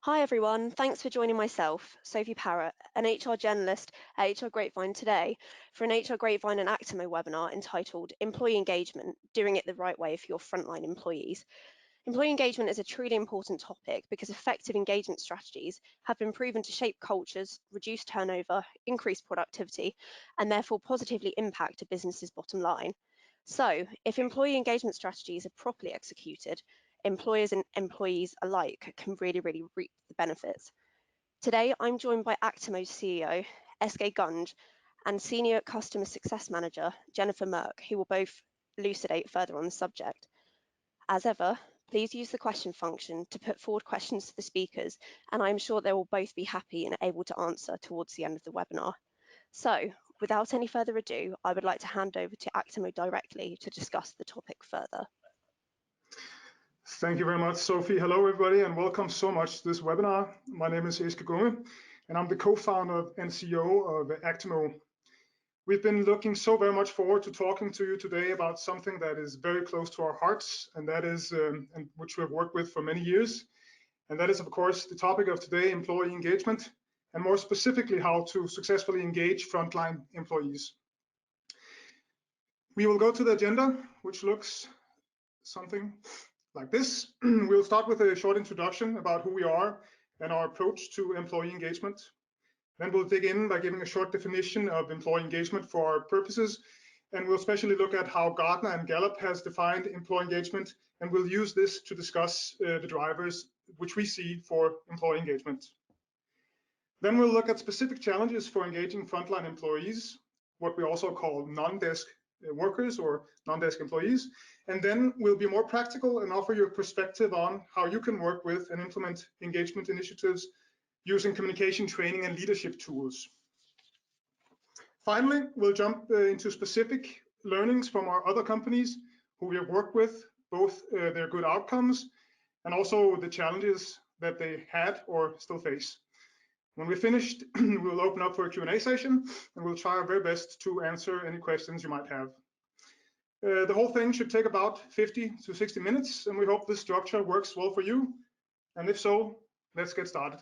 Hi everyone, thanks for joining myself, Sophie Parrott, an HR journalist at HR Grapevine today for an HR Grapevine and Actimo webinar entitled Employee Engagement, Doing It the Right Way for Your Frontline Employees. Employee engagement is a truly important topic because effective engagement strategies have been proven to shape cultures, reduce turnover, increase productivity, and therefore positively impact a business's bottom line. So, if employee engagement strategies are properly executed, employers and employees alike can really reap the benefits. Today, I'm joined by Actimo's CEO, Eske Gunge, and Senior Customer Success Manager, Jennifer Merk, who will both elucidate further on the subject. As ever, please use the question function to put forward questions to the speakers, and I'm sure they will both be happy and able to answer towards the end of the webinar. So, without any further ado, I would like to hand over to Actimo directly to discuss the topic further. Thank you very much, Sophie. Hello, everybody, and welcome so much to this webinar. My name is Eske Gunge, and I'm the co-founder and CEO of Actimo. We've been looking so very much forward to talking to you today about something that is very close to our hearts, and that is, and which we have worked with for many years. And that is, of course, the topic of today, employee engagement, and more specifically, how to successfully engage frontline employees. We will go to the agenda, which looks something like this. We'll start with a short introduction about who we are and our approach to employee engagement. Then we'll dig in by giving a short definition of employee engagement for our purposes, and we'll especially look at how Gartner and Gallup has defined employee engagement, and we'll use this to discuss the drivers which we see for employee engagement. Then we'll look at specific challenges for engaging frontline employees, what we also call non-desk workers or non-desk employees, and then we'll be more practical and offer you a perspective on how you can work with and implement engagement initiatives using communication training and leadership tools. Finally, we'll jump into specific learnings from our other companies who we have worked with, both their good outcomes and also the challenges that they had or still face. When we're finished, we'll open up for a Q&A session, and we'll try our very best to answer any questions you might have. The whole thing should take about 50 to 60 minutes, and we hope this structure works well for you. And if so, let's get started.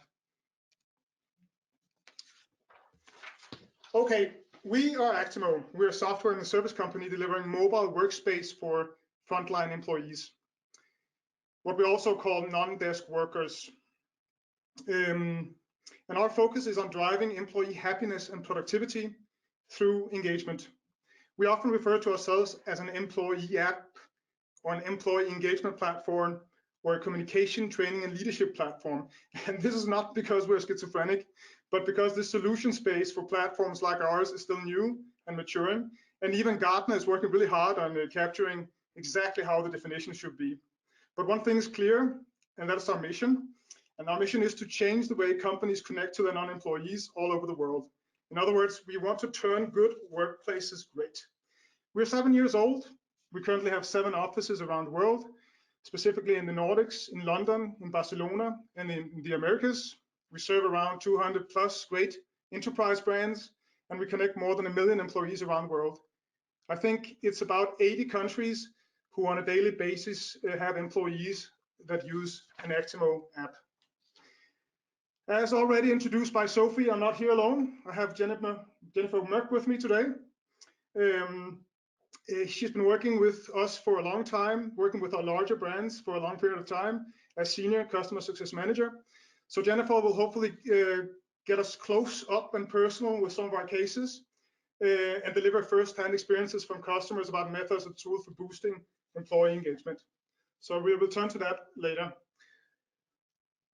Okay, we are Actimo. We're a software and a service company delivering mobile workspace for frontline employees, what we also call non-desk workers. And our focus is on driving employee happiness and productivity through engagement. We often refer to ourselves as an employee app or an employee engagement platform or a communication training and leadership platform. And this is not because we're schizophrenic, but because the solution space for platforms like ours is still new and maturing. And even Gartner is working really hard on capturing exactly how the definition should be. But one thing is clear, and that's our mission. And our mission is to change the way companies connect to their non-employees all over the world. In other words, we want to turn good workplaces great. We're 7 years old. We currently have 7 offices around the world, specifically in the Nordics, in London, in Barcelona, and in the Americas. We serve around 200 plus great enterprise brands, and we connect more than 1 million employees around the world. I think it's about 80 countries who on a daily basis have employees that use an Actimo app. As already introduced by Sophie, I'm not here alone. I have Jennifer Merk with me today. She's been working with us for a long time, working with our larger brands for a long period of time as Senior Customer Success Manager. So Jennifer will hopefully get us close up and personal with some of our cases and deliver first-hand experiences from customers about methods and tools for boosting employee engagement. So we will turn to that later.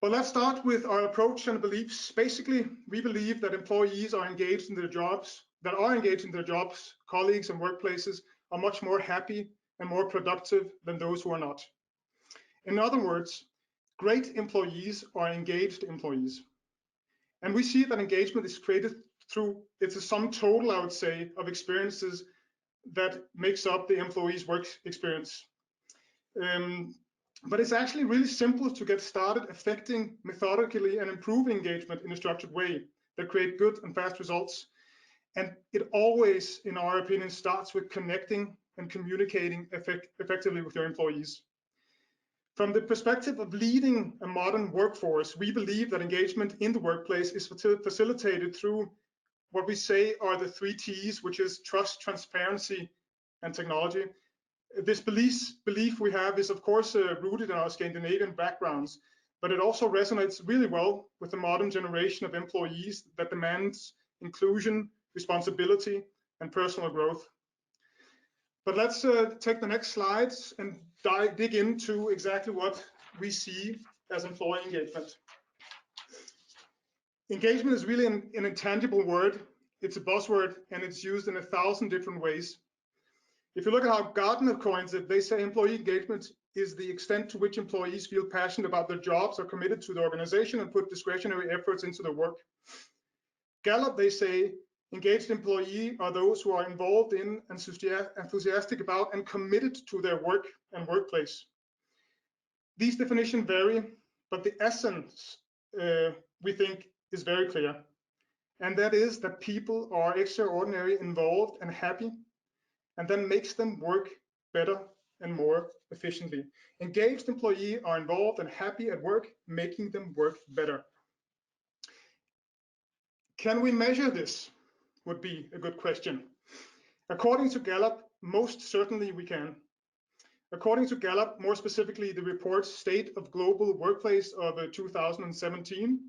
But let's start with our approach and beliefs. Basically, we believe that employees are engaged in their jobs, colleagues and workplaces are much more happy and more productive than those who are not. In other words, great employees are engaged employees. And we see that engagement is created through, it's a sum total, I would say, of experiences that makes up the employee's work experience. But it's actually really simple to get started affecting methodically and improving engagement in a structured way that create good and fast results. And it always, in our opinion, starts with connecting and communicating effectively with your employees. From the perspective of leading a modern workforce, we believe that engagement in the workplace is facilitated through what we say are the 3 T's, which is trust, transparency, and technology. This belief we have is, of course, rooted in our Scandinavian backgrounds, but it also resonates really well with the modern generation of employees that demands inclusion, responsibility, and personal growth. But let's take the next slides and dig into exactly what we see as employee engagement. Engagement is really an intangible word. It's a buzzword, and it's used in 1,000 different ways. If you look at how Gartner coins it, they say employee engagement is the extent to which employees feel passionate about their jobs, are committed to the organization, and put discretionary efforts into their work. Gallup, they say, engaged employees are those who are involved in, enthusiastic about, and committed to their work and workplace. These definitions vary, but the essence, we think, is very clear. And that is that people are extraordinarily involved and happy, and then makes them work better and more efficiently. Engaged employees are involved and happy at work, making them work better. Can we measure this? Would be a good question. According to Gallup, most certainly we can. According to Gallup, more specifically the report State of Global Workplace of 2017,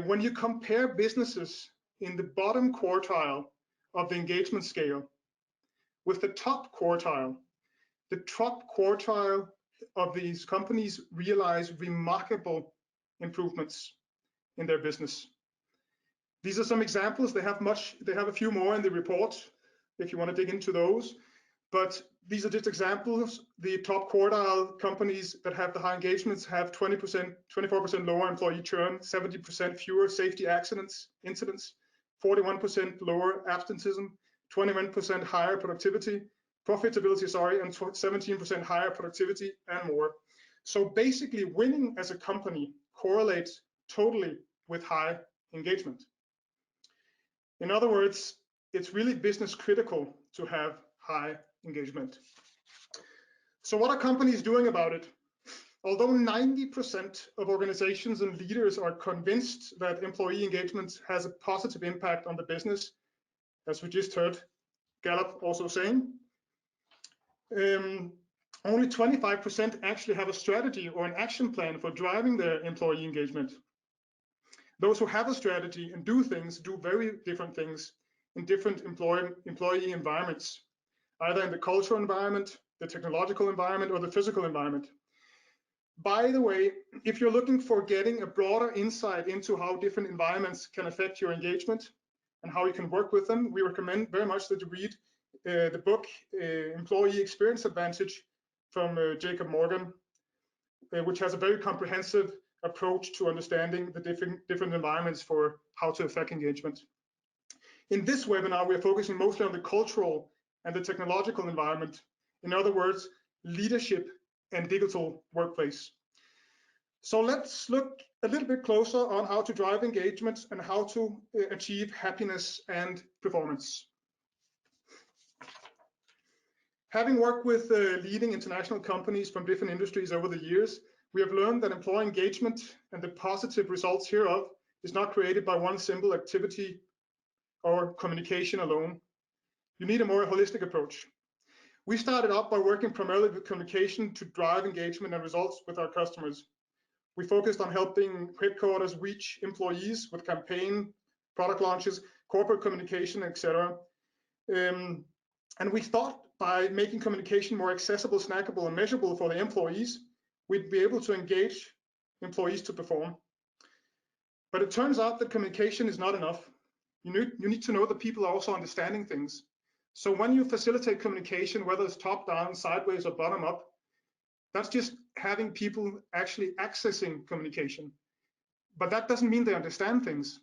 when you compare businesses in the bottom quartile of the engagement scale with the top quartile of these companies realize remarkable improvements in their business. These are some examples. They have a few more in the report if you want to dig into those, but these are just examples. The top quartile companies that have the high engagements have 24% lower employee churn, 70% fewer safety incidents, 41% lower absenteeism, 21% higher profitability, and 17% higher productivity, and more. So basically, winning as a company correlates totally with high engagement. In other words, it's really business critical to have high engagement. So what are companies doing about it? Although 90% of organizations and leaders are convinced that employee engagement has a positive impact on the business, as we just heard Gallup also saying, only 25% actually have a strategy or an action plan for driving their employee engagement. Those who have a strategy and do very different things in different employee environments, either in the cultural environment, the technological environment, or the physical environment. By the way, if you're looking for getting a broader insight into how different environments can affect your engagement and how you can work with them, we recommend very much that you read the book Employee Experience Advantage from Jacob Morgan, which has a very comprehensive approach to understanding the different environments for how to affect engagement. In this webinar, we are focusing mostly on the cultural and the technological environment. In other words, leadership and digital workplace. So let's look a little bit closer on how to drive engagement and how to achieve happiness and performance. Having worked with leading international companies from different industries over the years, we have learned that employee engagement and the positive results hereof is not created by one simple activity or communication alone. You need a more holistic approach. We started out by working primarily with communication to drive engagement and results with our customers. We focused on helping headquarters reach employees with campaign, product launches, corporate communication, etc. And we thought by making communication more accessible, snackable, and measurable for the employees, we'd be able to engage employees to perform. But it turns out that communication is not enough. You need to know that people are also understanding things. So when you facilitate communication, whether it's top down, sideways, or bottom up, that's just having people actually accessing communication. But that doesn't mean they understand things.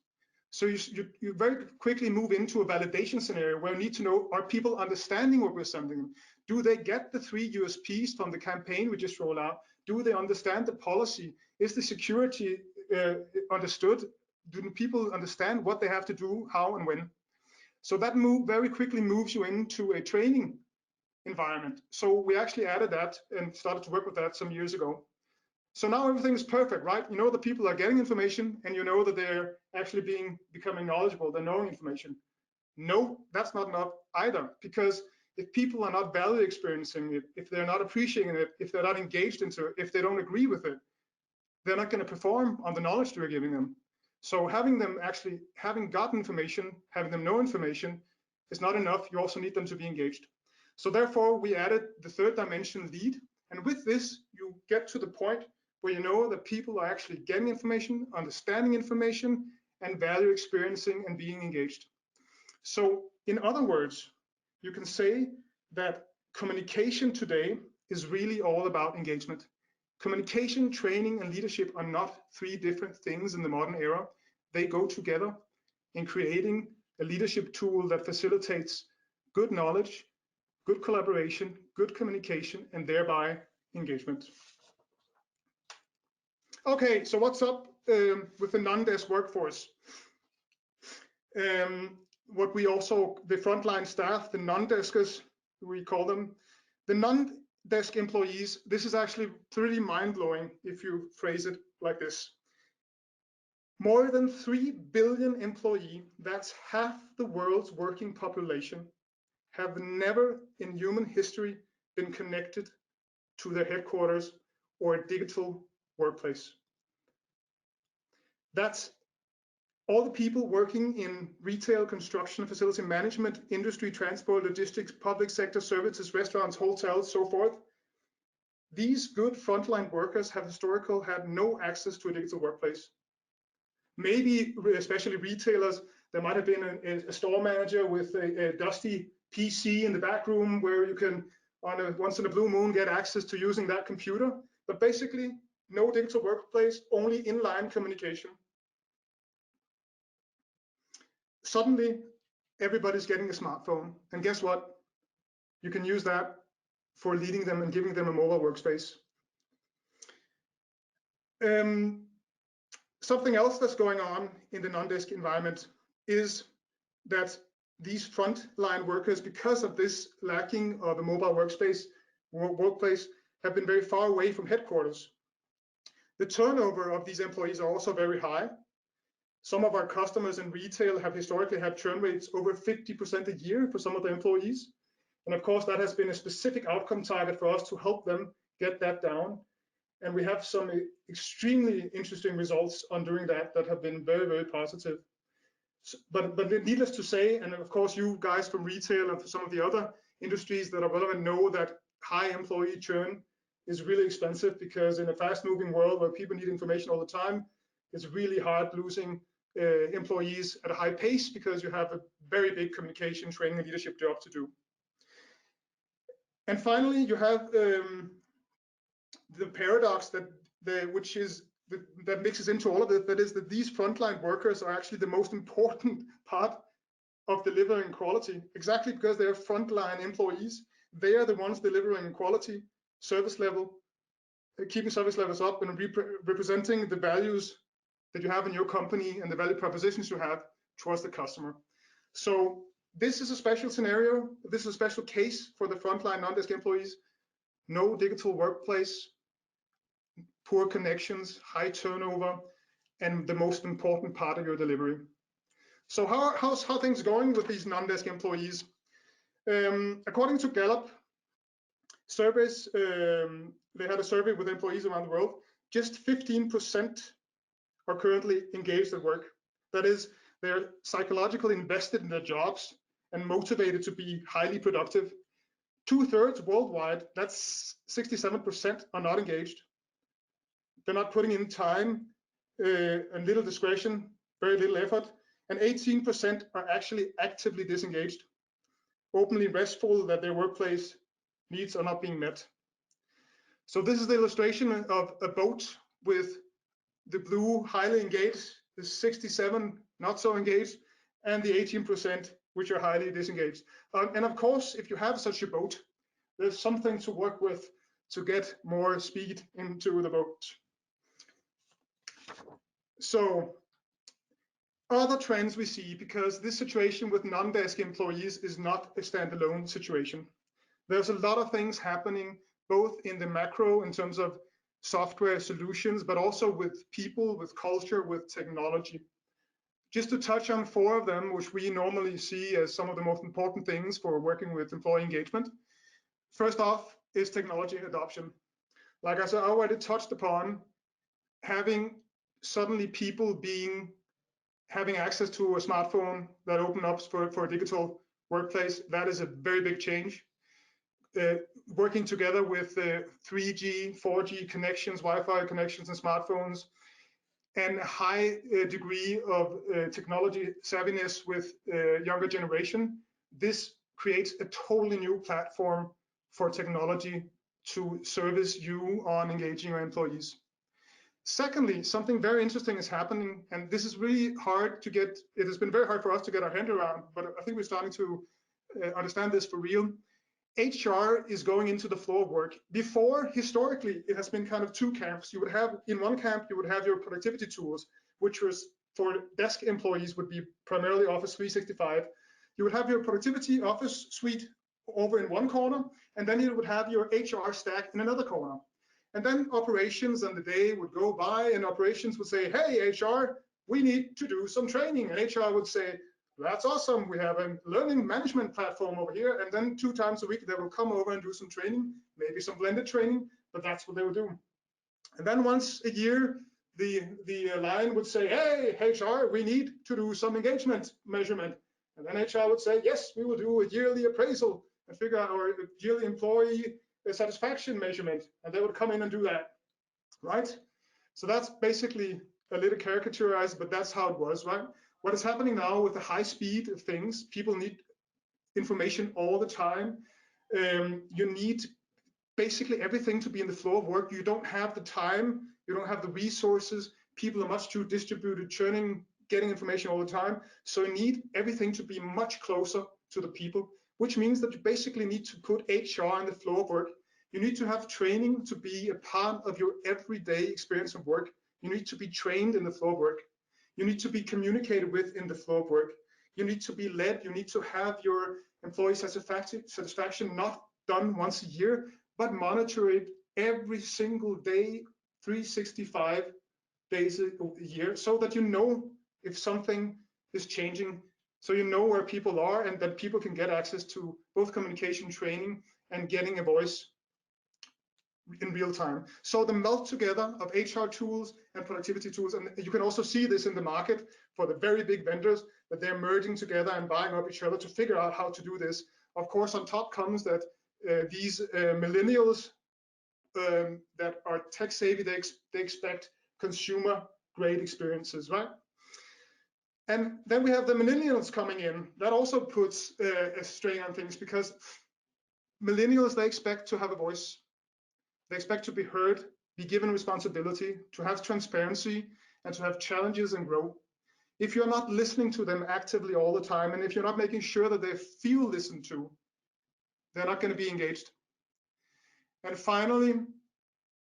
So you very quickly move into a validation scenario where you need to know, are people understanding what we're sending them? Do they get the 3 USPs from the campaign we just rolled out? Do they understand the policy? Is the security understood? Do people understand what they have to do, how and when? So that move very quickly moves you into a training environment. So we actually added that and started to work with that some years ago. So now everything is perfect, right? You know that people are getting information, and you know that they're actually becoming knowledgeable, they're knowing information. No, that's not enough either, because if people are not value experiencing it, if they're not appreciating it, if they're not engaged into it, if they don't agree with it, they're not going to perform on the knowledge we're giving them. So having them actually having gotten information, having them know information is not enough. You also need them to be engaged. So therefore, we added the third dimension, lead. And with this, you get to the point where you know that people are actually getting information, understanding information, and value experiencing and being engaged. So in other words, you can say that communication today is really all about engagement. Communication, training, and leadership are not three different things in the modern era. They go together in creating a leadership tool that facilitates good knowledge, good collaboration, good communication, and thereby engagement. Okay, so what's up with the non-desk workforce? What we also, the frontline staff, the non-deskers, we call them, the non-desk employees, this is actually pretty mind-blowing if you phrase it like this. More than 3 billion employees, that's half the world's working population, have never in human history been connected to their headquarters or a digital workplace. That's all the people working in retail, construction, facility management, industry, transport, logistics, public sector services, restaurants, hotels, so forth. These good frontline workers have historically had no access to a digital workplace. Maybe, especially retailers, there might have been a store manager with a dusty PC in the back room where you can, once in a blue moon, get access to using that computer. But basically, no digital workplace, only inline communication. Suddenly, everybody's getting a smartphone. And guess what? You can use that for leading them and giving them a mobile workspace. Something else that's going on in the non-desk environment is that these frontline workers, because of this lacking of a mobile workplace, have been very far away from headquarters. The turnover of these employees are also very high. Some of our customers in retail have historically had churn rates over 50% a year for some of the employees. And of course, that has been a specific outcome target for us to help them get that down. And we have some extremely interesting results on doing that have been very, very positive. But needless to say, and of course you guys from retail and for some of the other industries that are relevant know that high employee churn is really expensive, because in a fast-moving world where people need information all the time, it's really hard losing employees at a high pace, because you have a very big communication, training, and leadership job to do. And finally, you have the paradox that mixes into all of it, that is that these frontline workers are actually the most important part of delivering quality, exactly because they're frontline employees. They are the ones delivering quality, service level, keeping service levels up, and representing the values that you have in your company and the value propositions you have towards the customer. So this is a special scenario. This is a special case for the frontline non-desk employees. No digital workplace, poor connections, high turnover, and the most important part of your delivery. So how's things going with these non-desk employees? According to Gallup surveys, they had a survey with employees around the world. Just 15% are currently engaged at work. That is, they're psychologically invested in their jobs and motivated to be highly productive. 2/3 worldwide, that's 67%, are not engaged. They're not putting in time and little discretion, very little effort. And 18% are actually actively disengaged, openly restful that their workplace needs are not being met. So this is the illustration of a boat with the blue highly engaged, the 67 not so engaged, and the 18% which are highly disengaged. And of course, if you have such a boat, there's something to work with to get more speed into the boat. So other trends we see, because this situation with non-desk employees is not a standalone situation. There's a lot of things happening, both in the macro in terms of software solutions, but also with people, with culture, with technology. Just to touch on 4 of them, which we normally see as some of the most important things for working with employee engagement. First off is technology adoption. Like I said, I already touched upon having suddenly people having access to a smartphone that open up for a digital workplace. That is a very big change. Working together with 3G, 4G connections, Wi-Fi connections and smartphones, and a high degree of technology savviness with younger generation, this creates a totally new platform for technology to service you on engaging your employees. Secondly, something very interesting is happening, and this is really hard to get, it has been very hard for us to get our hand around, but I think we're starting to understand this for real. HR is going into the flow of work. Before, historically, it has been kind of 2 camps. You would have, in one camp, you would have your productivity tools, which was for desk employees would be primarily Office 365. You would have your productivity Office suite over in one corner, and then you would have your HR stack in another corner. And then operations and the day would go by, and operations would say, hey, HR, we need to do some training. And HR would say, that's awesome. We have a learning management platform over here. And then 2 times a week, they will come over and do some training, maybe some blended training, but that's what they will do. And then once a year, the line would say, hey, HR, we need to do some engagement measurement. And then HR would say, yes, we will do a yearly appraisal and figure out our yearly employee satisfaction measurement. And they would come in and do that, right? So that's basically a little caricaturized, but that's how it was, right? What is happening now with the high speed of things, people need information all the time. You need basically everything to be in the flow of work. You don't have the time, you don't have the resources. People are much too distributed, churning, getting information all the time. So you need everything to be much closer to the people, which means that you basically need to put HR in the flow of work. You need to have training to be a part of your everyday experience of work. You need to be trained in the flow of work. You need to be communicated with in the flow of work. You need to be led. You need to have your employee satisfaction not done once a year, but monitor it every single day, 365 days a year, so that you know if something is changing, so you know where people are, and that people can get access to both communication training and getting a voice in real time. So the melt together of HR tools and productivity tools, and you can also see this in the market for the very big vendors, that they're merging together and buying up each other to figure out how to do this. Of course, on top comes that these millennials that are tech savvy, they expect consumer grade experiences, right? And then we have the millennials coming in. That also puts a strain on things, because millennials, they expect to have a voice. They expect to be heard, be given responsibility, to have transparency, and to have challenges and grow. If you're not listening to them actively all the time, and if you're not making sure that they feel listened to, they're not going to be engaged. And finally,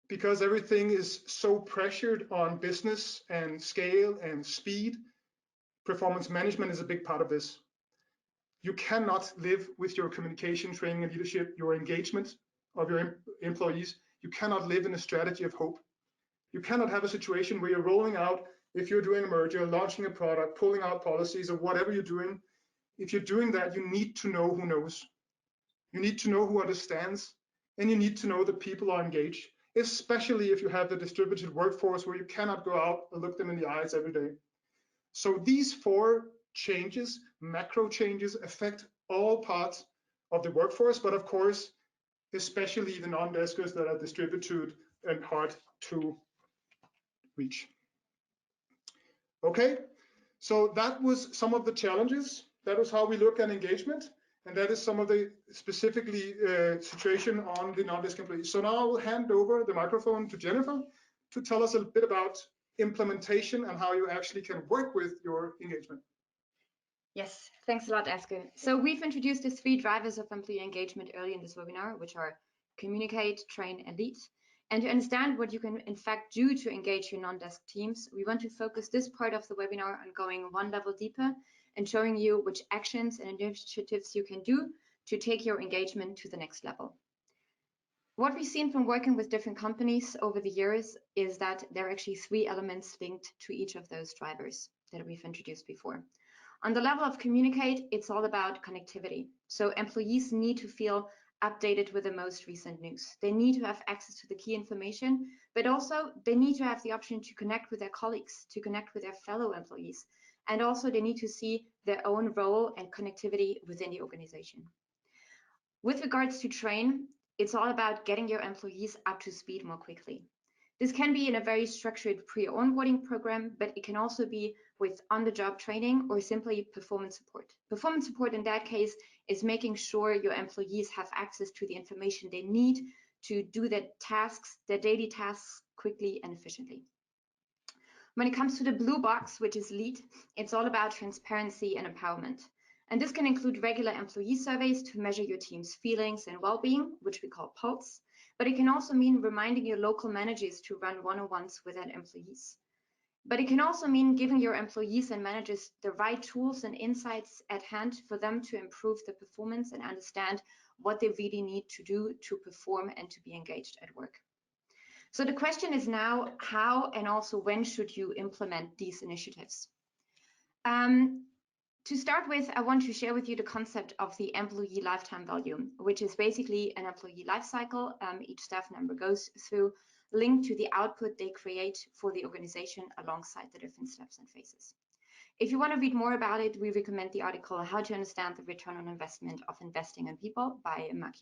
because everything is so pressured on business and scale and speed, performance management is a big part of this. You cannot live with your communication, training, and leadership, your engagement of your employees. You cannot live in a strategy of hope. You cannot have a situation where you're rolling out, if you're doing a merger, launching a product, pulling out policies, or whatever you're doing. If you're doing that, you need to know who knows. You need to know who understands, and you need to know that people are engaged, especially if you have the distributed workforce where you cannot go out and look them in the eyes every day. So these 4 changes, macro changes, affect all parts of the workforce, but of course, especially the non-deskers that are distributed and hard to reach. Okay, so that was some of the challenges. That was how we look at engagement, and that is some of the specifically situation on the non-desk employees. So now I will hand over the microphone to Jennifer to tell us a bit about implementation and how you actually can work with your engagement. Yes, thanks a lot, Eske. So we've introduced the 3 drivers of employee engagement early in this webinar, which are communicate, train, and lead. And to understand what you can in fact do to engage your non-desk teams, we want to focus this part of the webinar on going 1 level deeper and showing you which actions and initiatives you can do to take your engagement to the next level. What we've seen from working with different companies over the years is that there are actually 3 elements linked to each of those drivers that we've introduced before. On the level of communicate, it's all about connectivity. So employees need to feel updated with the most recent news. They need to have access to the key information, but also they need to have the option to connect with their colleagues, to connect with their fellow employees. And also they need to see their own role and connectivity within the organization. With regards to train, it's all about getting your employees up to speed more quickly. This can be in a very structured pre-onboarding program, but it can also be with on-the-job training or simply performance support. Performance support in that case is making sure your employees have access to the information they need to do their tasks, their daily tasks, quickly and efficiently. When it comes to the blue box, which is lead, it's all about transparency and empowerment. And this can include regular employee surveys to measure your team's feelings and well-being, which we call pulse. But it can also mean reminding your local managers to run one-on-ones with their employees. But it can also mean giving your employees and managers the right tools and insights at hand for them to improve their performance and understand what they really need to do to perform and to be engaged at work. So the question is now, how and also when should you implement these initiatives? To start with, I want to share with you the concept of the employee lifetime value, which is basically an employee life cycle each staff member goes through, linked to the output they create for the organization alongside the different steps and phases. If you want to read more about it, we recommend the article How to Understand the Return on Investment of Investing in People by Merk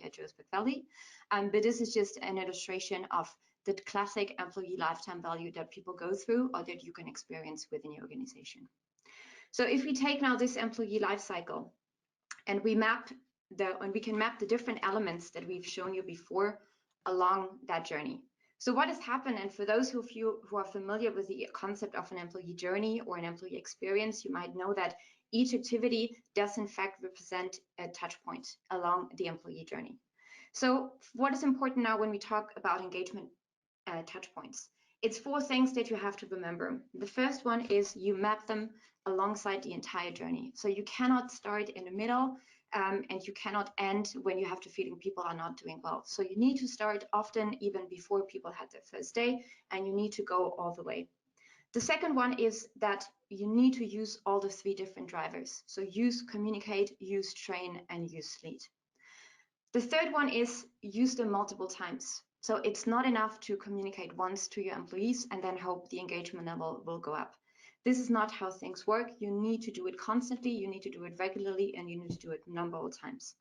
Valley. But this is just an illustration of the classic employee lifetime value that people go through or that you can experience within your organization. So if we take now this employee life cycle and we can map the different elements that we've shown you before along that journey. So what has happened, and for those of you who are familiar with the concept of an employee journey or an employee experience, you might know that each activity does in fact represent a touch point along the employee journey. So what is important now when we talk about engagement touch points? It's 4 things that you have to remember. The first one is you map them alongside the entire journey. So you cannot start in the middle and you cannot end when you have the feeling people are not doing well. So you need to start often even before people had their first day, and you need to go all the way. The second one is that you need to use all the 3 different drivers. So use communicate, use train, and use lead. The third one is use them multiple times. So it's not enough to communicate once to your employees and then hope the engagement level will go up. This is not how things work. You need to do it constantly, you need to do it regularly, and you need to do it a number of times.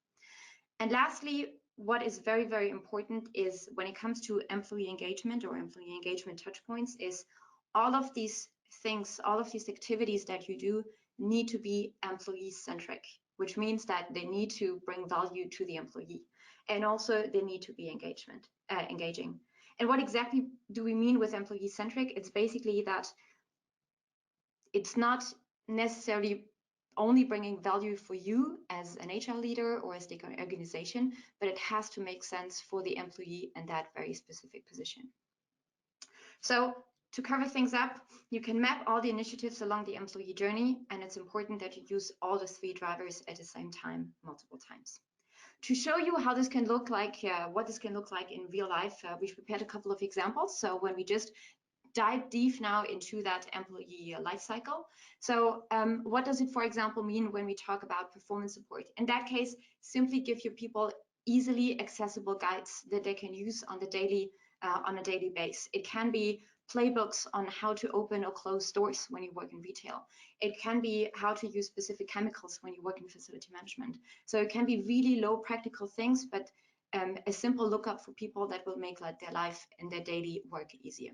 And lastly, what is very, very important is when it comes to employee engagement or employee engagement touchpoints is all of these things, all of these activities that you do need to be employee-centric, which means that they need to bring value to the employee. And also they need to be engaging. And what exactly do we mean with employee-centric? It's basically that it's not necessarily only bringing value for you as an HR leader or as the organization, but it has to make sense for the employee in that very specific position. So to cover things up, you can map all the initiatives along the employee journey, and it's important that you use all the 3 drivers at the same time, multiple times. To show you how this can look like, what this can look like in real life, we've prepared a couple of examples. So when we just dive deep now into that employee life cycle. So what does it, for example, mean when we talk about performance support? In that case, simply give your people easily accessible guides that they can use on a daily basis. It can be playbooks on how to open or close stores when you work in retail. It can be how to use specific chemicals when you work in facility management. So it can be really low practical things, but a simple lookup for people that will make their life and their daily work easier.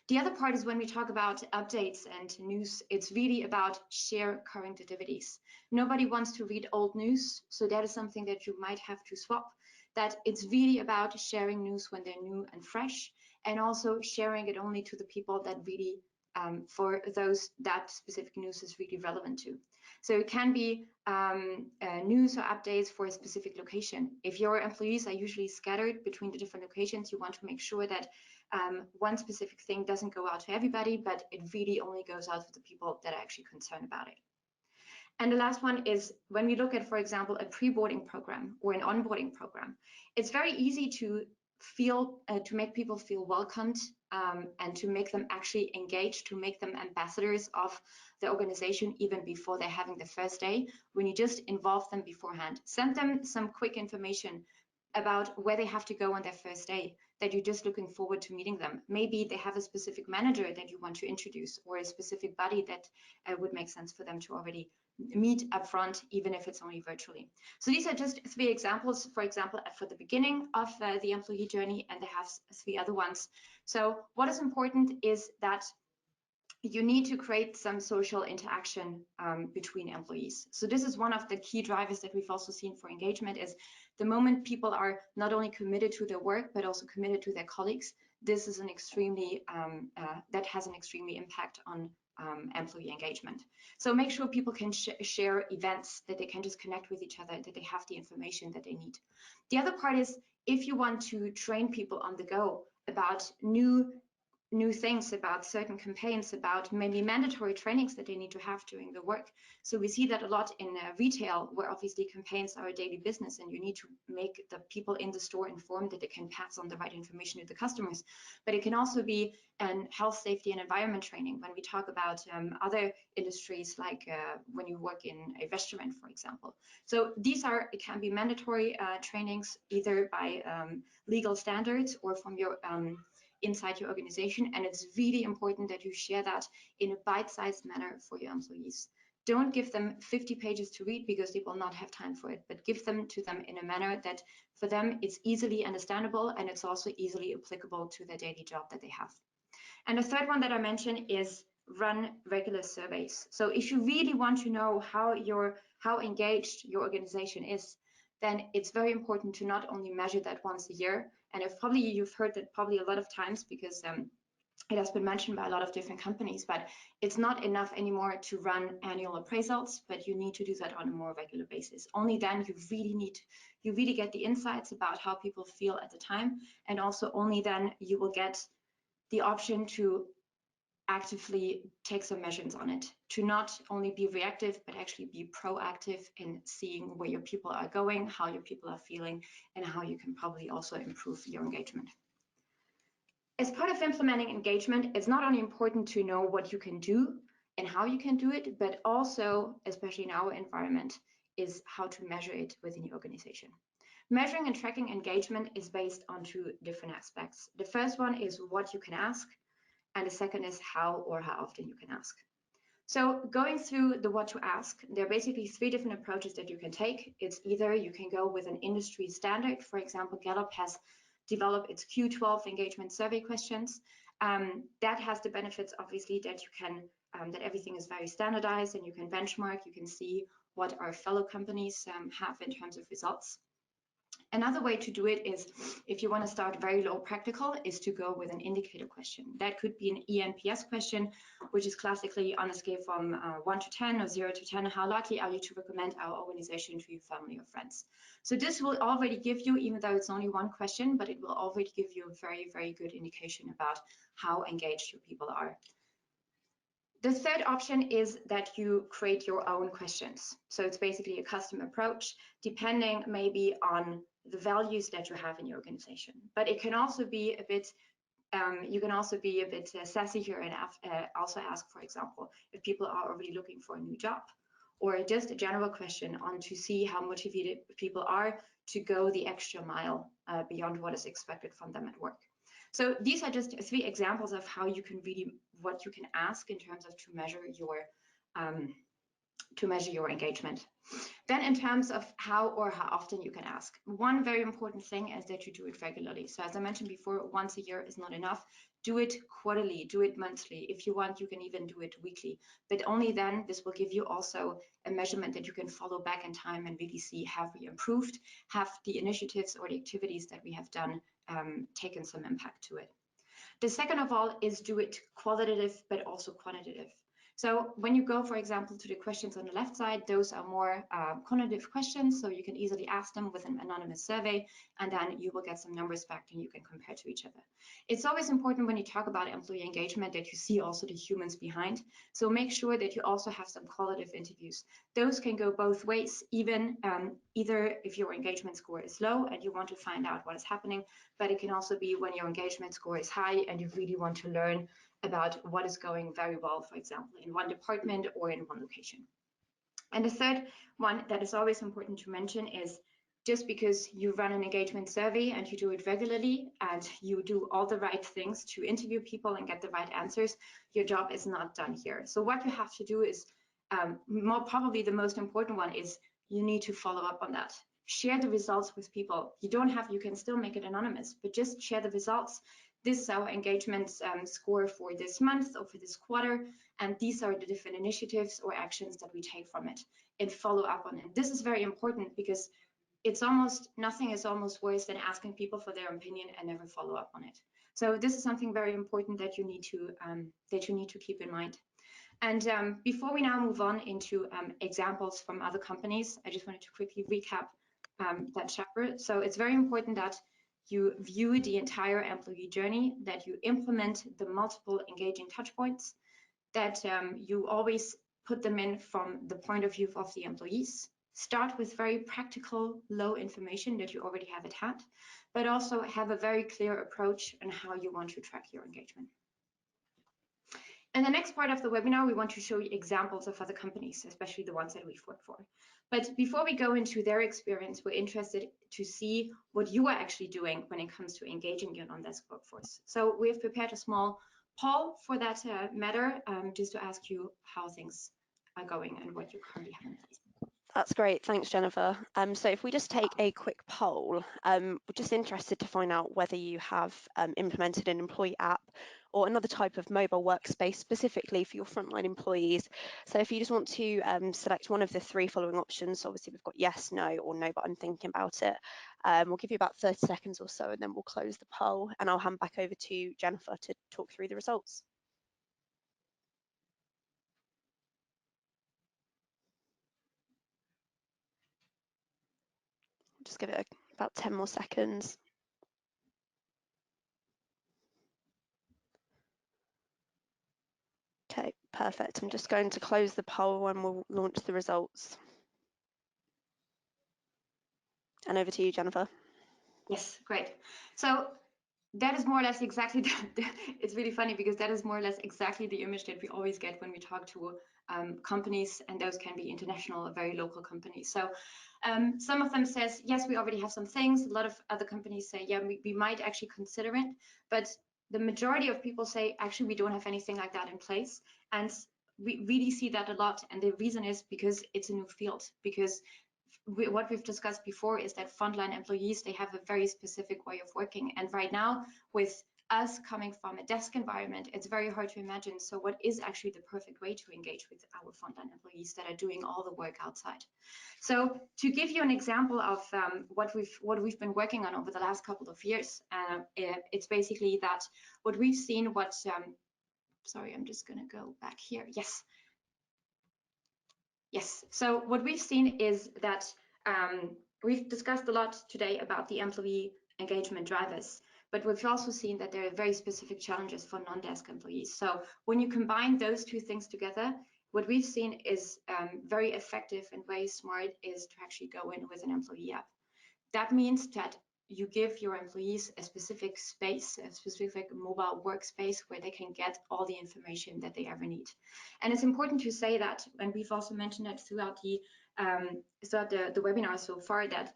The other part is when we talk about updates and news, it's really about share current activities. Nobody wants to read old news, so that is something that you might have to swap. That it's really about sharing news when they're new and fresh, and also sharing it only to the people that really, for those that specific news is really relevant to. So it can be news or updates for a specific location. If your employees are usually scattered between the different locations, you want to make sure that one specific thing doesn't go out to everybody, but it really only goes out to the people that are actually concerned about it. And the last one is when we look at, for example, a pre-boarding program or an onboarding program, it's very easy to to make people feel welcomed and to make them actually engaged, to make them ambassadors of the organization even before they're having the first day, when you just involve them beforehand. Send them some quick information about where they have to go on their first day, that you're just looking forward to meeting them. Maybe they have a specific manager that you want to introduce, or a specific buddy that would make sense for them to already meet up front, even if it's only virtually. So these are just 3 examples, for example, for the beginning of the employee journey, and they have 3 other ones. So what is important is that you need to create some social interaction between employees. So this is one of the key drivers that we've also seen for engagement, is the moment people are not only committed to their work, but also committed to their colleagues, this is an extremely, that has an extremely impact on employee engagement. So make sure people can share events, that they can just connect with each other, that they have the information that they need. The other part is, if you want to train people on the go about new things, about certain campaigns, about maybe mandatory trainings that they need to have during the work. So we see that a lot in retail, where obviously campaigns are a daily business, and you need to make the people in the store informed that they can pass on the right information to the customers. But it can also be an health, safety, and environment training when we talk about other industries, like when you work in a restaurant, for example. So these it can be mandatory trainings, either by legal standards or from your inside your organization, and it's really important that you share that in a bite-sized manner for your employees. Don't give them 50 pages to read, because they will not have time for it, but give them to them in a manner that for them it's easily understandable, and it's also easily applicable to their daily job that they have. And the third one that I mentioned is run regular surveys. So if you really want to know how engaged your organization is, then it's very important to not only measure that once a year. And you've heard that probably a lot of times, because it has been mentioned by a lot of different companies, but it's not enough anymore to run annual appraisals, but you need to do that on a more regular basis. Only then you really get the insights about how people feel at the time, and also only then you will get the option to actively take some measures on it, to not only be reactive, but actually be proactive in seeing where your people are going, how your people are feeling, and how you can probably also improve your engagement. As part of implementing engagement, it's not only important to know what you can do and how you can do it, but also, especially in our environment, is how to measure it within your organization. Measuring and tracking engagement is based on 2 different aspects. The first one is what you can ask, and the second is how often you can ask. So going through the what to ask, there are basically 3 different approaches that you can take. It's either you can go with an industry standard. For example, Gallup has developed its Q12 engagement survey questions. That has the benefits, obviously, that you can that everything is very standardized, and you can benchmark. You can see what our fellow companies have in terms of results. Another way to do it is, if you want to start very low practical, is to go with an indicator question. That could be an ENPS question, which is classically on a scale from 1 to 10 or 0 to 10. How likely are you to recommend our organization to your family or friends? So this will already give you, even though it's only 1 question, but it will already give you a very, very good indication about how engaged your people are. The third option is that you create your own questions. So it's basically a custom approach, depending maybe on the values that you have in your organization. But it can also be a bit, you can also be a bit sassy here and also ask, for example, if people are already looking for a new job, or just a general question on to see how motivated people are to go the extra mile beyond what is expected from them at work. So these are just 3 examples of how you can what you can ask in terms of to measure your engagement. Then in terms of how often you can ask, one very important thing is that you do it regularly. So as I mentioned before, once a year is not enough. Do it quarterly, do it monthly. If you want, you can even do it weekly. But only then this will give you also a measurement that you can follow back in time and really see, have we improved? Have the initiatives or the activities that we have done taken some impact to it? The second of all is do it qualitative, but also quantitative. So when you go, for example, to the questions on the left side, those are more quantitative questions, so you can easily ask them with an anonymous survey, and then you will get some numbers back and you can compare to each other. It's always important when you talk about employee engagement that you see also the humans behind. So make sure that you also have some qualitative interviews. Those can go both ways, even either if your engagement score is low and you want to find out what is happening, but it can also be when your engagement score is high and you really want to learn about what is going very well, for example, in one department or in one location. And the third one that is always important to mention is just because you run an engagement survey and you do it regularly and you do all the right things to interview people and get the right answers, your job is not done here. So what you have to do is, probably the most important one is you need to follow up on that. Share the results with people. You can still make it anonymous, but just share the results. This is our engagement score for this month or for this quarter, and these are the different initiatives or actions that we take from it, and follow up on it. This is very important because nothing is almost worse than asking people for their opinion and never follow up on it. So this is something very important that you need to keep in mind. And before we now move on into examples from other companies, I just wanted to quickly recap that chapter. So it's very important that you view the entire employee journey, that you implement the multiple engaging touchpoints, that you always put them in from the point of view of the employees. Start with very practical, low information that you already have at hand, but also have a very clear approach on how you want to track your engagement. In the next part of the webinar, we want to show you examples of other companies, especially the ones that we've worked for. But before we go into their experience, we're interested to see what you are actually doing when it comes to engaging your non-desk workforce. So we have prepared a small poll for that matter, just to ask you how things are going and what you currently have in place. That's great. Thanks, Jennifer. So if we just take a quick poll, we're just interested to find out whether you have implemented an employee app or another type of mobile workspace specifically for your frontline employees. So if you just want to select one of the three following options, obviously we've got yes, no, or no, but I'm thinking about it. We'll give you about 30 seconds or so, and then we'll close the poll, and I'll hand back over to Jennifer to talk through the results. Just give it about 10 more seconds. Okay, perfect. I'm just going to close the poll and we'll launch the results. And over to you, Jennifer. Yes, great. So that is more or less exactly, it's really funny because that is more or less exactly the image that we always get when we talk to companies, and those can be international or very local companies. So some of them says, yes, we already have some things. A lot of other companies say, yeah, we might actually consider it. But the majority of people say, actually, we don't have anything like that in place. And we really see that a lot. And the reason is because it's a new field, because what we've discussed before is that frontline employees, they have a very specific way of working. And right now, with us coming from a desk environment, it's very hard to imagine. So what is actually the perfect way to engage with our frontline employees that are doing all the work outside? So to give you an example of what we've been working on over the last couple of years, it's basically that what we've seen, sorry, I'm just gonna go back here. Yes, so what we've seen is that we've discussed a lot today about the employee engagement drivers, but we've also seen that there are very specific challenges for non-desk employees. So when you combine those two things together, what we've seen is very effective and very smart is to actually go in with an employee app. That means that you give your employees a specific space, a specific mobile workspace where they can get all the information that they ever need. And it's important to say that, and we've also mentioned it throughout the webinar so far, that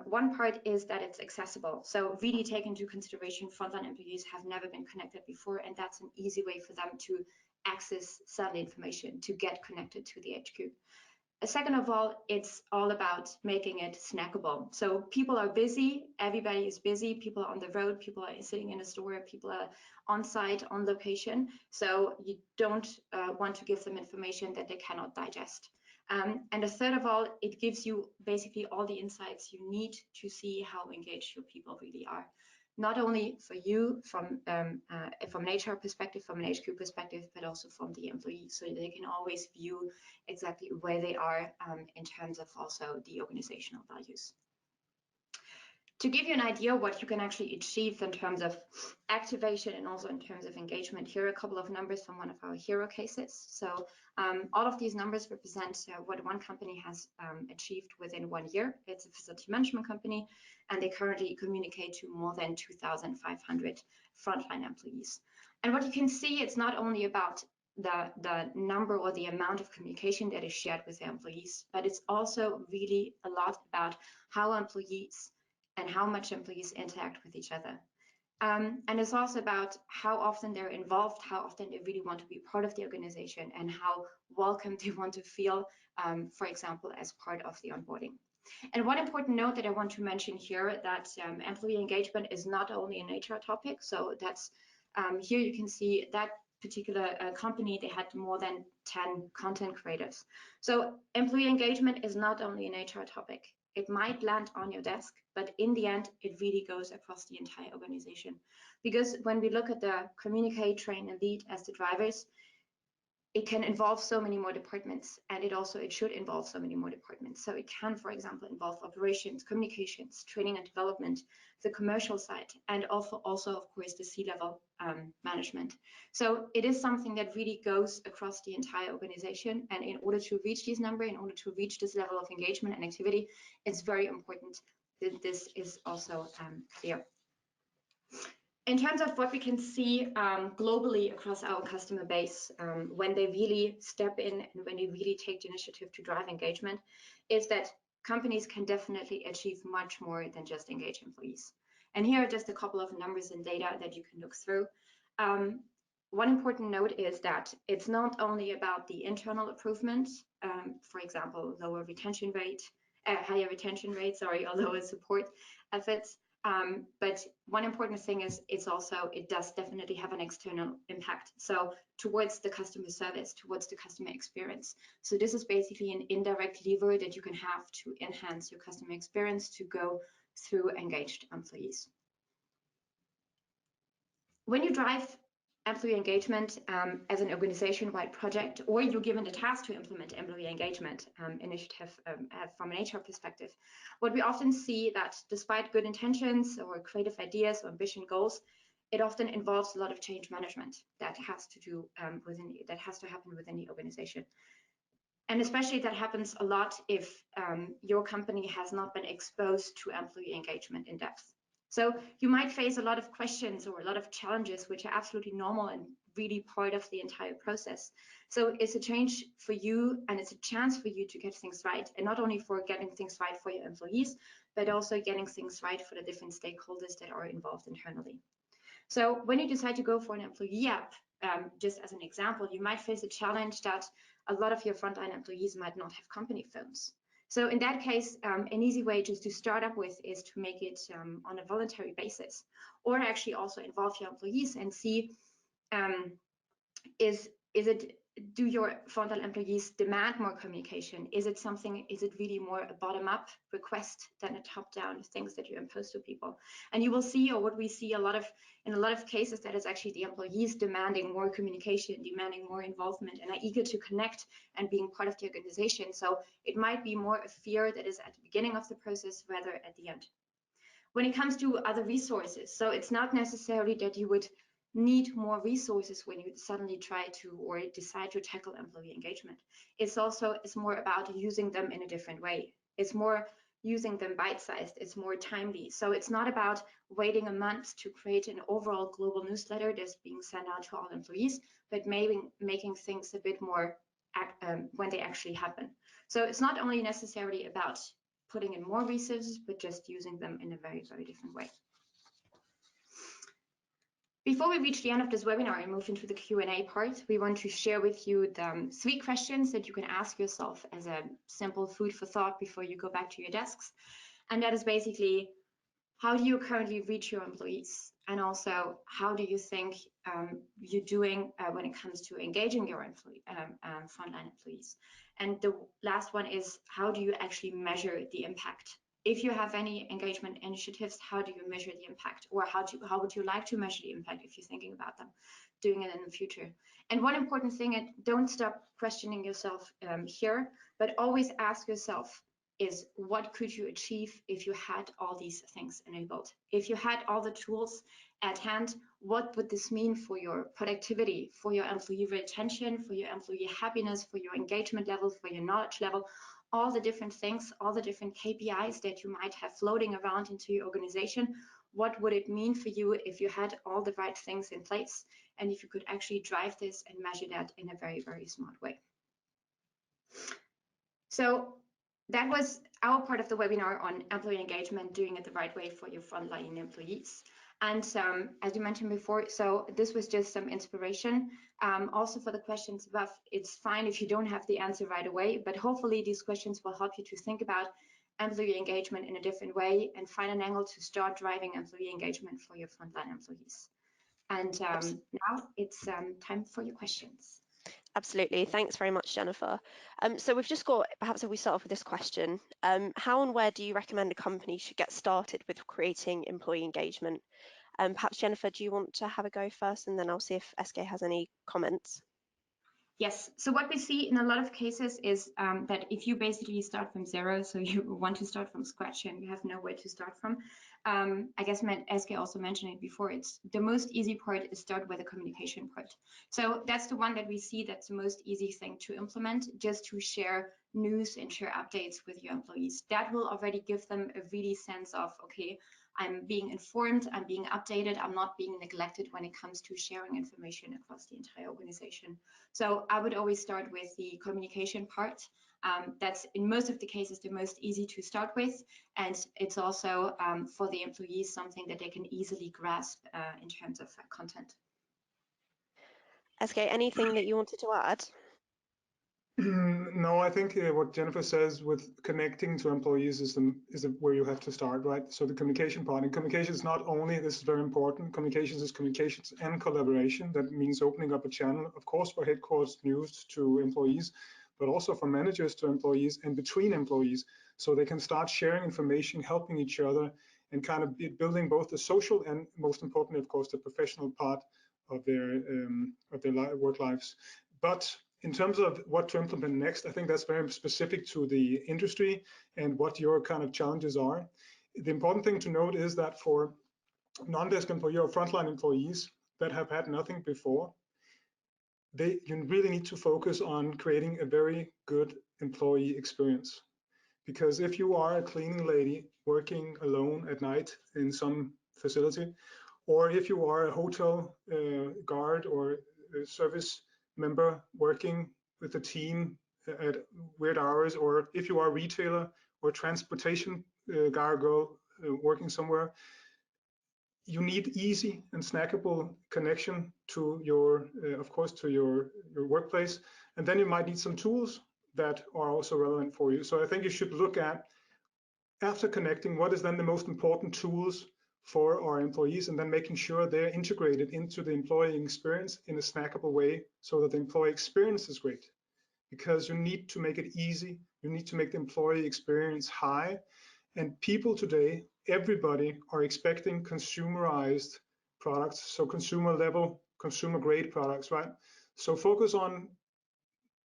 one part is that it's accessible. So really take into consideration frontline employees have never been connected before, and that's an easy way for them to access satellite information, to get connected to the HQ. Second of all, it's all about making it snackable. So people are busy, everybody is busy, people are on the road, people are sitting in a store, people are on site, on location. So you don't want to give them information that they cannot digest. And the third of all, it gives you basically all the insights you need to see how engaged your people really are. not only for you from an HR perspective, from an HQ perspective, but also from the employees, so they can always view exactly where they are in terms of also the organizational values. To give you an idea what you can actually achieve in terms of activation and also in terms of engagement, here are a couple of numbers from one of our hero cases. So all of these numbers represent what one company has achieved within 1 year. It's a facility management company, and they currently communicate to more than 2,500 frontline employees. And what you can see, it's not only about the number or the amount of communication that is shared with their employees, but it's also really a lot about how employees and how much employees interact with each other. And it's also about how often they're involved, how often they really want to be part of the organization, and how welcome they want to feel, for example, as part of the onboarding. And one important note that I want to mention here, that employee engagement is not only an HR topic. So that's here you can see that particular company, they had more than 10 content creators. So employee engagement is not only an HR topic. It might land on your desk, but in the end, it really goes across the entire organization. Because when we look at the communicate, train, and lead as the drivers, it can involve so many more departments, and it should involve so many more departments. So it can, for example, involve operations, communications, training and development, the commercial side, and also of course, the C-level management. So it is something that really goes across the entire organization. And in order to reach these numbers, in order to reach this level of engagement and activity, it's very important that this is also clear. In terms of what we can see globally across our customer base, when they really step in and when they really take the initiative to drive engagement, is that companies can definitely achieve much more than just engage employees. And here are just a couple of numbers and data that you can look through. One important note is that it's not only about the internal improvements, for example, lower retention rate, higher retention rate, sorry, or lower support efforts. But one important thing is it does definitely have an external impact. So towards the customer service, towards the customer experience. So this is basically an indirect lever that you can have to enhance your customer experience to go through engaged employees. When you drive employee engagement as an organization-wide project, or you're given the task to implement employee engagement initiative from an HR perspective, what we often see that despite good intentions or creative ideas or ambition goals, it often involves a lot of change management that has to happen within the organization. And especially that happens a lot if your company has not been exposed to employee engagement in depth. So you might face a lot of questions or a lot of challenges, which are absolutely normal and really part of the entire process. So it's a change for you, and it's a chance for you to get things right. And not only for getting things right for your employees, but also getting things right for the different stakeholders that are involved internally. So when you decide to go for an employee app, just as an example, you might face a challenge that a lot of your frontline employees might not have company phones. So in that case, an easy way just to start up with is to make it on a voluntary basis, or actually also involve your employees and see, do your frontline employees demand more communication? Is it really more a bottom-up request than a top-down things that you impose to people? And you will see, or what we see in a lot of cases, that is actually the employees demanding more communication, demanding more involvement, and are eager to connect and being part of the organization. So it might be more a fear that is at the beginning of the process rather at the end. When it comes to other resources, so it's not necessarily that you would need more resources when you suddenly try to or decide to tackle employee engagement. It's more about using them in a different way. It's more using them bite-sized, it's more timely. So it's not about waiting a month to create an overall global newsletter that's being sent out to all employees, but maybe making things a bit more when they actually happen. So it's not only necessarily about putting in more resources, but just using them in a very, very different way. Before we reach the end of this webinar and move into the Q&A part, we want to share with you the 3 questions that you can ask yourself as a simple food for thought before you go back to your desks. And that is basically, how do you currently reach your employees? And also, how do you think you're doing when it comes to engaging your frontline employees? And the last one is, how do you actually measure the impact if you have any engagement initiatives, how do you measure the impact, or how would you like to measure the impact if you're thinking about them doing it in the future? And one important thing, and don't stop questioning yourself here, but always ask yourself is, what could you achieve if you had all these things enabled? If you had all the tools at hand, what would this mean for your productivity, for your employee retention, for your employee happiness, for your engagement level, for your knowledge level, all the different things, all the different KPIs that you might have floating around into your organization? What would it mean for you if you had all the right things in place, and if you could actually drive this and measure that in a very, very smart way? So that was our part of the webinar on employee engagement, doing it the right way for your frontline employees. And as you mentioned before, so this was just some inspiration. Also for the questions above, it's fine if you don't have the answer right away, but hopefully these questions will help you to think about employee engagement in a different way and find an angle to start driving employee engagement for your frontline employees. And now it's time for your questions. Absolutely. Thanks very much, Jennifer. So we've just got, perhaps if we start off with this question, how and where do you recommend a company should get started with creating employee engagement? Perhaps Jennifer, do you want to have a go first, and then I'll see if Eske has any comments? Yes, so what we see in a lot of cases is that if you basically start from zero, so you want to start from scratch and you have nowhere to start from, I guess Eske also mentioned it before, it's the most easy part is start with the communication part. So that's the one that we see that's the most easy thing to implement, just to share news and share updates with your employees. That will already give them a really sense of, okay, I'm being informed, I'm being updated, I'm not being neglected when it comes to sharing information across the entire organization. So I would always start with the communication part. That's in most of the cases the most easy to start with, and it's also for the employees something that they can easily grasp in terms of content. Eske, anything that you wanted to add? No, I think what Jennifer says with connecting to employees is where you have to start, right? So the communication part, and communication is not only, this is very important, communications is communications and collaboration. That means opening up a channel, of course, for headquarters news to employees, but also from managers to employees and between employees, so they can start sharing information, helping each other, and kind of building both the social and, most importantly, of course, the professional part of their work lives. But in terms of what to implement next, I think that's very specific to the industry and what your kind of challenges are. The important thing to note is that for non-desk employee or frontline employees that have had nothing before, you really need to focus on creating a very good employee experience. Because if you are a cleaning lady working alone at night in some facility, or if you are a hotel guard or a service member working with a team at weird hours, or if you are a retailer or transportation guy or girl working somewhere, you need easy and snackable connection to your, of course, to your workplace. And then you might need some tools that are also relevant for you. So I think you should look at, after connecting, what is then the most important tools for our employees, and then making sure they're integrated into the employee experience in a snackable way so that the employee experience is great. Because you need to make it easy, you need to make the employee experience high, and people today, everybody, are expecting consumerized products, so consumer level, consumer grade products, right? So focus on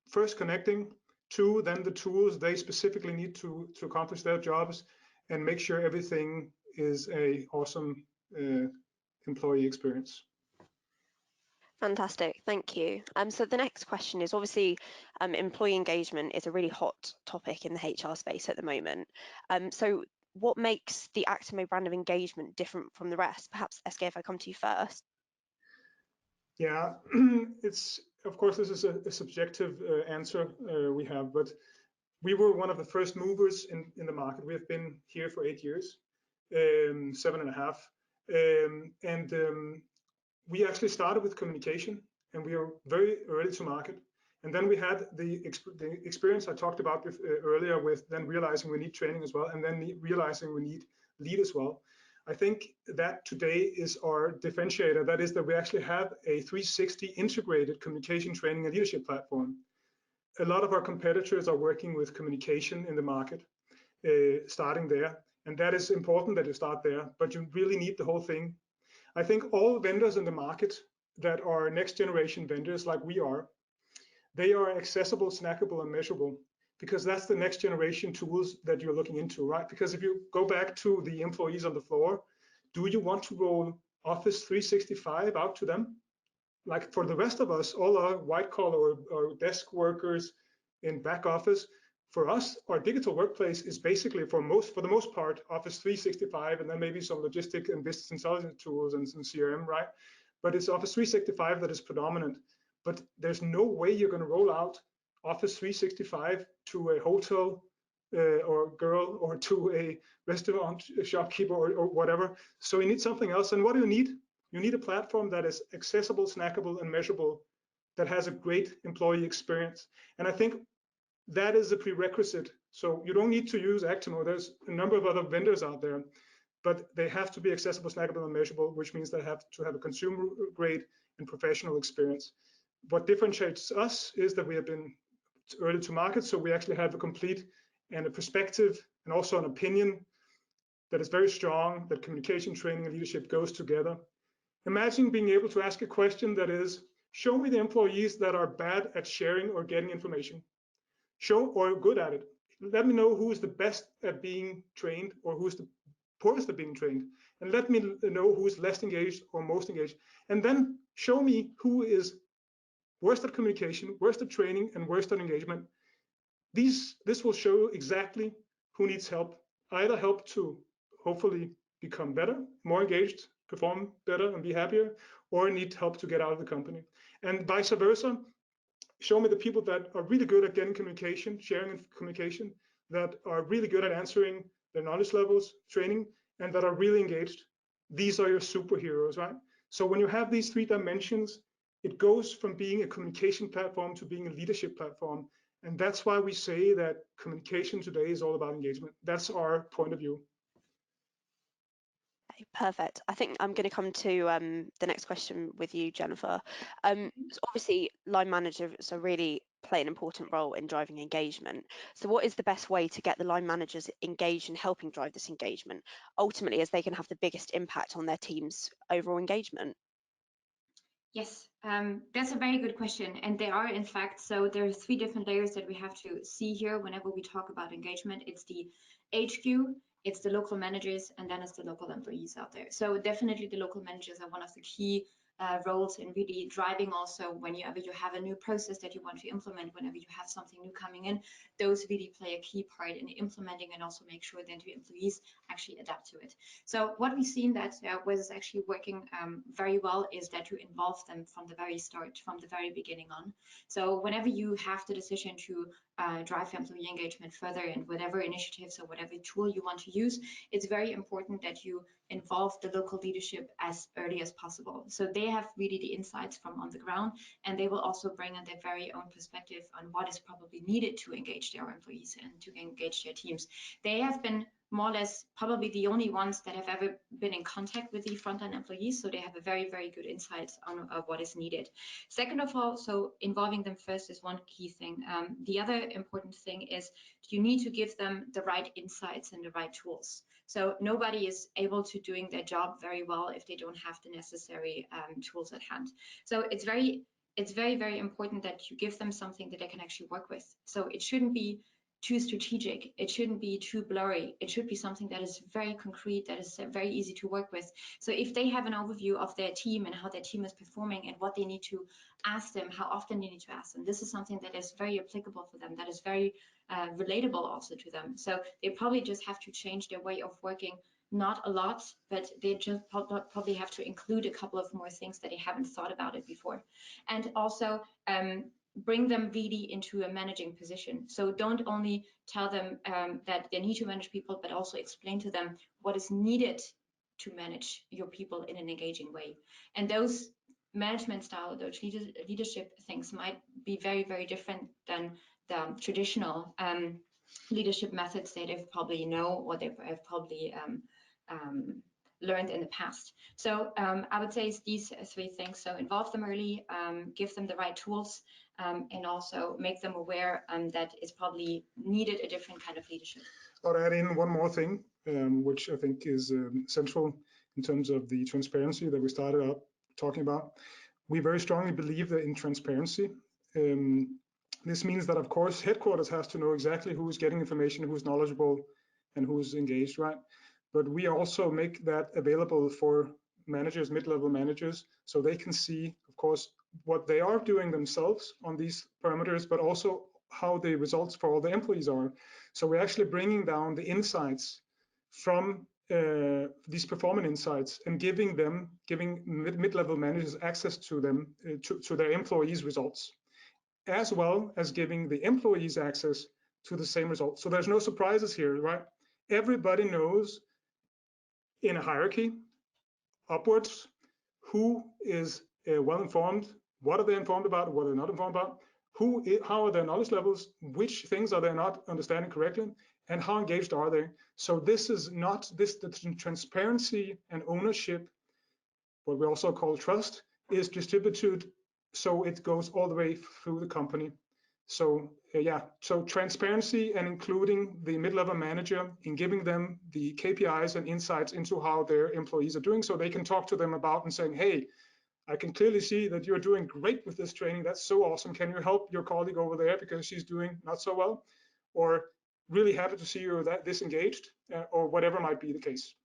first connecting, two, then the tools they specifically need to accomplish their jobs, and make sure everything is a awesome employee experience. Fantastic, thank you. So the next question is, obviously employee engagement is a really hot topic in the HR space at the moment. So what makes the Actimo brand of engagement different from the rest? Perhaps Eske, if I come to you first. Yeah, it's, of course, this is a subjective answer we have, but we were one of the first movers in the market. We have been here for 8 years, 7.5, and we actually started with communication, and we were very early to market. And then we had the experience I talked about earlier, with then realizing we need training as well, and then realizing we need lead as well. I think that today is our differentiator. That is that we actually have a 360 integrated communication, training, and leadership platform. A lot of our competitors are working with communication in the market, starting there. And that is important that you start there, but you really need the whole thing. I think all vendors in the market that are next generation vendors like we are, they are accessible, snackable, and measurable, because that's the next generation tools that you're looking into, right? Because if you go back to the employees on the floor, do you want to roll Office 365 out to them? Like for the rest of us, all our white collar or desk workers in back office, for us, our digital workplace is basically for the most part, Office 365, and then maybe some logistic and business intelligence tools and some CRM, right? But it's Office 365 that is predominant. But there's no way you're going to roll out Office 365 to a hotel or girl or to a restaurant shopkeeper or whatever. So you need something else. And what do you need? You need a platform that is accessible, snackable, and measurable, that has a great employee experience. And I think that is a prerequisite. So you don't need to use Actimo. There's a number of other vendors out there, but they have to be accessible, snackable, and measurable, which means they have to have a consumer grade and professional experience. What differentiates us is that we have been early to market, so we actually have a complete and a perspective and also an opinion that is very strong, that communication, training, and leadership goes together. Imagine being able to ask a question that is, show me the employees that are bad at sharing or getting information. Show or good at it. Let me know who is the best at being trained or who's the poorest at being trained. And let me know who is less engaged or most engaged. And then show me who is worst at communication, worst at training, and worst at engagement. This will show exactly who needs help, either help to hopefully become better, more engaged, perform better, and be happier, or need help to get out of the company. And vice versa, show me the people that are really good at getting communication, sharing communication, that are really good at answering their knowledge levels, training, and that are really engaged. These are your superheroes, right? So when you have these three dimensions, it goes from being a communication platform to being a leadership platform. And that's why we say that communication today is all about engagement. That's our point of view. Okay, perfect. I think I'm going to come to the next question with you, Jennifer. So obviously, line managers are really play an important role in driving engagement. So what is the best way to get the line managers engaged in helping drive this engagement, ultimately, as they can have the biggest impact on their team's overall engagement? Yes, that's a very good question. And there are, in fact, so there are three different layers that we have to see here whenever we talk about engagement. It's the HQ, it's the local managers, and then it's the local employees out there. So definitely the local managers are one of the key roles in really driving also whenever you have a new process that you want to implement, whenever you have something new coming in, those really play a key part in implementing and also make sure that your employees actually adapt to it. So what we've seen that was actually working very well is that you involve them from the very start, from the very beginning on. So whenever you have the decision to drive employee engagement further in whatever initiatives or whatever tool you want to use, it's very important that you involve the local leadership as early as possible. So they have really the insights from on the ground, and they will also bring in their very own perspective on what is probably needed to engage their employees and to engage their teams. They have been more or less probably the only ones that have ever been in contact with the frontline employees, so they have a very, very good insight on what is needed. Second of all, so involving them first is one key thing. The other important thing is you need to give them the right insights and the right tools. So nobody is able to doing their job very well if they don't have the necessary tools at hand. So it's very, very important that you give them something that they can actually work with. So it shouldn't be too strategic, it shouldn't be too blurry, it should be something that is very concrete, that is very easy to work with. So if they have an overview of their team and how their team is performing and what they need to ask them, how often they need to ask them, this is something that is very applicable for them, that is very relatable also to them. So they probably just have to change their way of working, not a lot, but they just probably have to include a couple of more things that they haven't thought about it before. And also bring them really into a managing position. So don't only tell them that they need to manage people, but also explain to them what is needed to manage your people in an engaging way. And those management style, those leadership things might be very, very different than the traditional leadership methods that they've probably know or they've probably learned in the past. So I would say it's these three things. So involve them early, give them the right tools, and also make them aware that it's probably needed a different kind of leadership. I'll add in one more thing, which I think is central in terms of the transparency that we started out talking about. We very strongly believe that in transparency. This means that, of course, headquarters has to know exactly who's getting information, who's knowledgeable, and who's engaged, right? But we also make that available for managers, mid-level managers, so they can see, of course, what they are doing themselves on these parameters, but also how the results for all the employees are. So we're actually bringing down the insights from these performance insights and giving mid-level managers access to them, to their employees' results, as well as giving the employees access to the same results. So there's no surprises here, right? Everybody knows in a hierarchy upwards who is well-informed, what are they informed about, what are they not informed about, how are their knowledge levels, which things are they not understanding correctly, and how engaged are they. So this is not the transparency and ownership, what we also call trust, is distributed so it goes all the way through the company. So yeah, so transparency and including the mid-level manager in giving them the KPIs and insights into how their employees are doing, so they can talk to them about and saying, hey, I can clearly see that you're doing great with this training. That's so awesome. Can you help your colleague over there because she's doing not so well? Or really happy to see you disengaged, or whatever might be the case.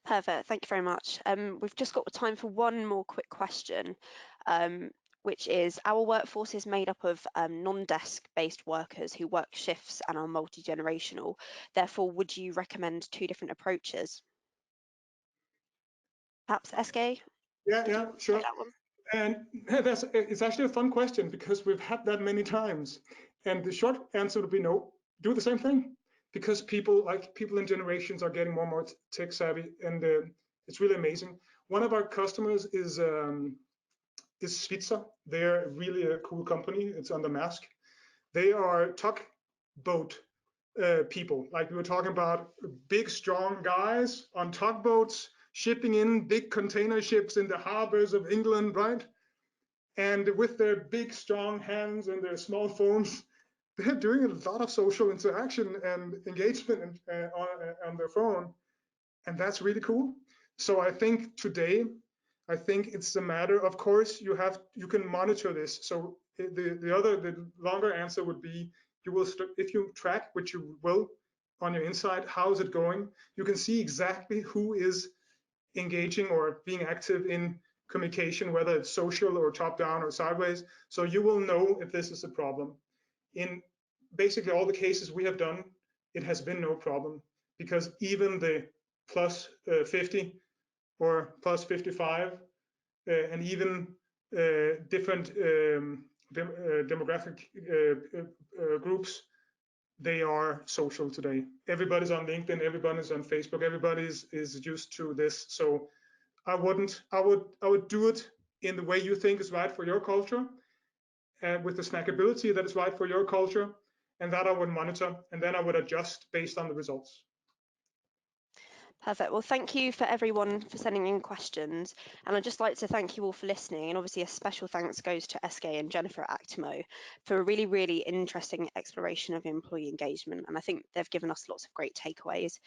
Perfect. Thank you very much. We've just got time for one more quick question, which is, our workforce is made up of non-desk based workers who work shifts and are multi-generational. Therefore, would you recommend two different approaches? Perhaps Eske? Yeah, sure. That one? And it's actually a fun question because we've had that many times. And the short answer would be no, do the same thing. Because people in generations are getting more and more tech savvy, and it's really amazing. One of our customers is Svitzer. They're really a cool company. It's under Merk. They are tugboat people. Like we were talking about, big, strong guys on tugboats, shipping in big container ships in the harbors of England, right? And with their big, strong hands and their small phones, they're doing a lot of social interaction and engagement on their phone. And that's really cool. So I think today, it's a matter, of course, you can monitor this. So the longer answer would be, if you track, which you will on your inside, how is it going? You can see exactly who is engaging or being active in communication, whether it's social or top down or sideways. So you will know if this is a problem. In basically all the cases we have done, it has been no problem, because even the plus 50 or plus 55 and even different demographic groups, they are social today. Everybody's on LinkedIn, everybody's on Facebook, everybody's is used to this. So I would do it in the way you think is right for your culture, with the snackability that is right for your culture, and that I would monitor, and then I would adjust based on the results. Perfect. Well, thank you for everyone for sending in questions. And I'd just like to thank you all for listening. And obviously a special thanks goes to Eske and Jennifer at Actimo for a really, really interesting exploration of employee engagement. And I think they've given us lots of great takeaways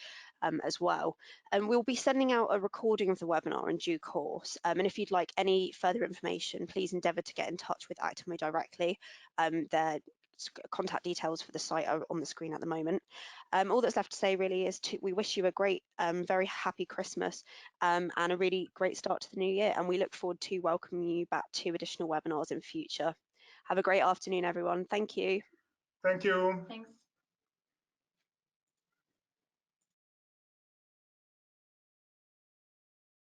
as well. And we'll be sending out a recording of the webinar in due course. And if you'd like any further information, please endeavour to get in touch with Actimo directly. Their contact details for the site are on the screen at the moment. All that's left to say really is we wish you a great, very happy Christmas and a really great start to the new year. And we look forward to welcoming you back to additional webinars in future. Have a great afternoon, everyone. Thank you. Thank you. Thanks.